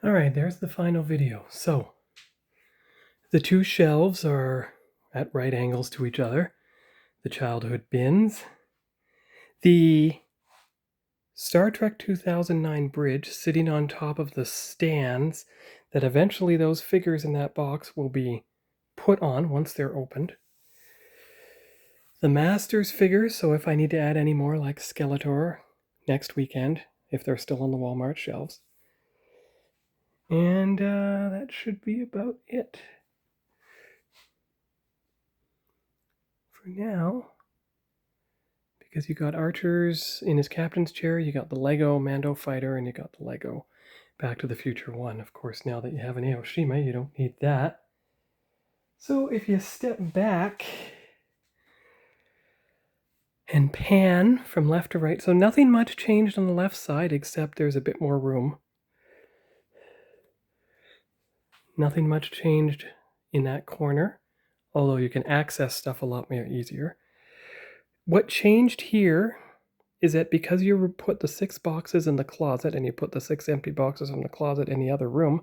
All right, there's the final video. So the two shelves are at right angles to each other. The childhood bins. The Star Trek 2009 bridge sitting on top of the stands that eventually those figures in that box will be put on once they're opened. The Masters figures, so if I need to add any more like Skeletor next weekend, if they're still on the Walmart shelves. And that should be about it for now. Because you got Archer's in his captain's chair, you got the Lego Mando fighter, and you got the Lego Back to the Future 1. Of course, now that you have an Aoshima, you don't need that. So if you step back and pan from left to right, so nothing much changed on the left side except there's a bit more room. Nothing much changed in that corner, although you can access stuff a lot more easier. What changed here is that because you put the 6 boxes in the closet and you put the 6 empty boxes in the closet in the other room,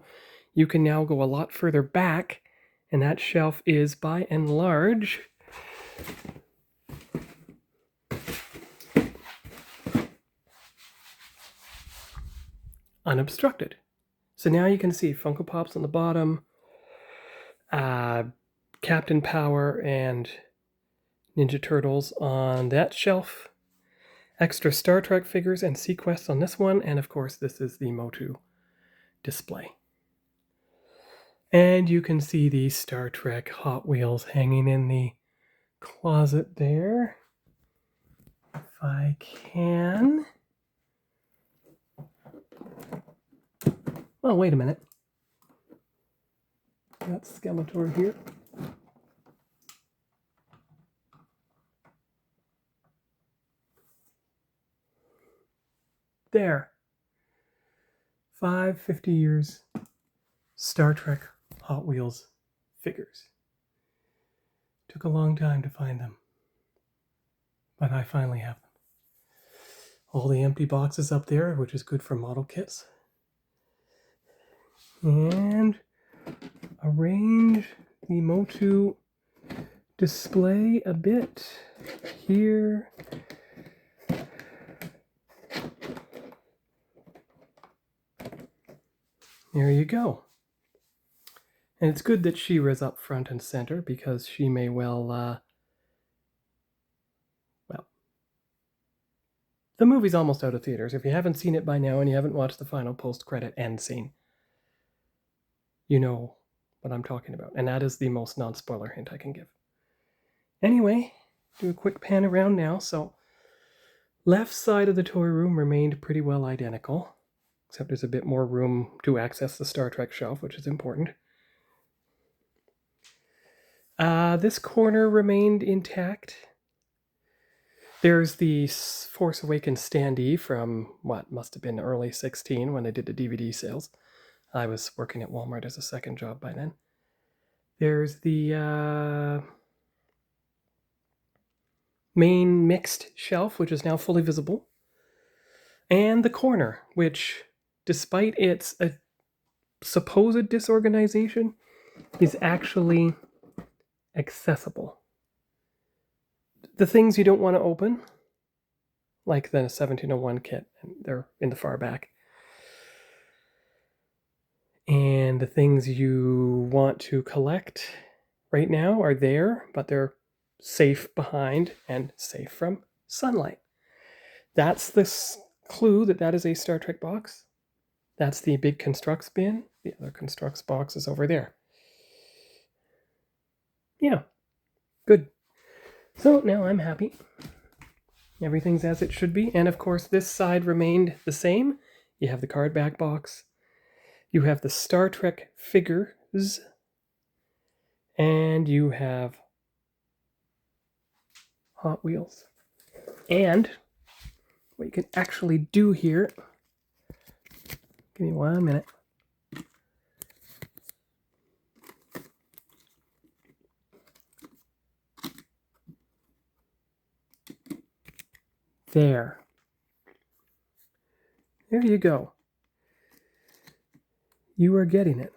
you can now go a lot further back, and that shelf is, by and large, unobstructed. So now you can see Funko Pops on the bottom, Captain Power and Ninja Turtles on that shelf, extra Star Trek figures and Sequests on this one, and of course this is the Motu display. And you can see the Star Trek Hot Wheels hanging in the closet there. If I can. Oh, wait a minute. Got Skeletor here. There. 50 years Star Trek Hot Wheels figures. Took a long time to find them, but I finally have them. All the empty boxes up there, which is good for model kits. And arrange the Motu display a bit here. There you go. And it's good that She-Ra's up front and center because she may well, the movie's almost out of theaters. If you haven't seen it by now and you haven't watched the final post-credit end scene, you know what I'm talking about. And that is the most non-spoiler hint I can give. Anyway, do a quick pan around now. So, left side of the toy room remained pretty well identical, except there's a bit more room to access the Star Trek shelf, which is important. This corner remained intact. There's the Force Awakens standee from what must have been early 16 when they did the DVD sales. I was working at Walmart as a second job by then. There's the main mixed shelf, which is now fully visible. And the corner, which, despite its supposed disorganization, is actually accessible. The things you don't want to open, like the 1701 kit, and they're in the far back. And the things you want to collect right now are there, but they're safe behind and safe from sunlight. That's the clue that that is a Star Trek box. That's the big Constructs bin. The other Constructs box is over there. Yeah, good. So now I'm happy. Everything's as it should be. And of course, this side remained the same. You have the card back box. You have the Star Trek figures. And you have Hot Wheels. And what you can actually do here, give me 1 minute. There you go. You are getting it.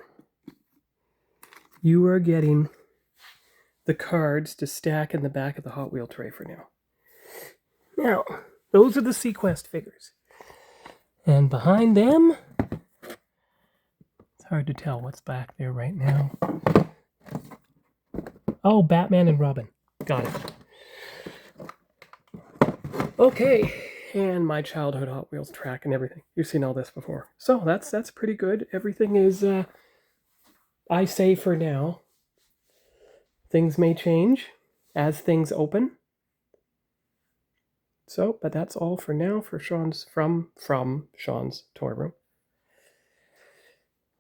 You are getting the cards to stack in the back of the Hot Wheel tray for now. Now, those are the Sequest figures. And behind them, it's hard to tell what's back there right now. Oh, Batman and Robin. Got it. Okay, and my childhood Hot Wheels track and everything. You've seen all this before. So that's pretty good. Everything is, I say for now, things may change as things open. So, but that's all for now for Sean's, from Sean's toy room.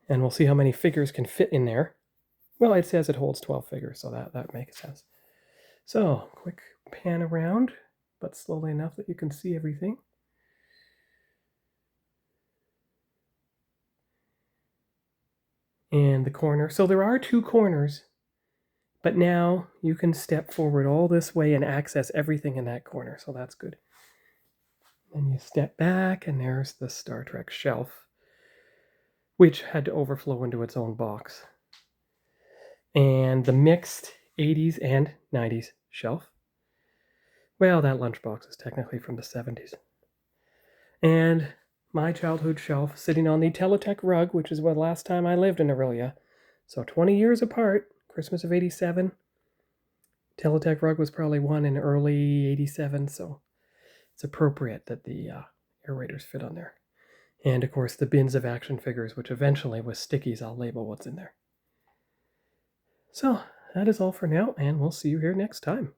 And we'll see how many figures can fit in there. Well, it says it holds 12 figures, so that makes sense. So, quick pan around, but slowly enough that you can see everything. And the corner. So there are 2 corners, but now you can step forward all this way and access everything in that corner, so that's good. Then you step back, and there's the Star Trek shelf, which had to overflow into its own box. And the mixed 80s and 90s shelf. Well, that lunchbox is technically from the 70s. And my childhood shelf sitting on the Teletech rug, which is the last time I lived in Aurelia. So 20 years apart, Christmas of 87. Teletech rug was probably one in early 87, so it's appropriate that the aerators fit on there. And of course the bins of action figures, which eventually with stickies I'll label what's in there. So that is all for now, and we'll see you here next time.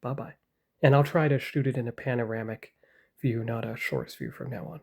Bye-bye. And I'll try to shoot it in a panoramic view, not a shorts view from now on.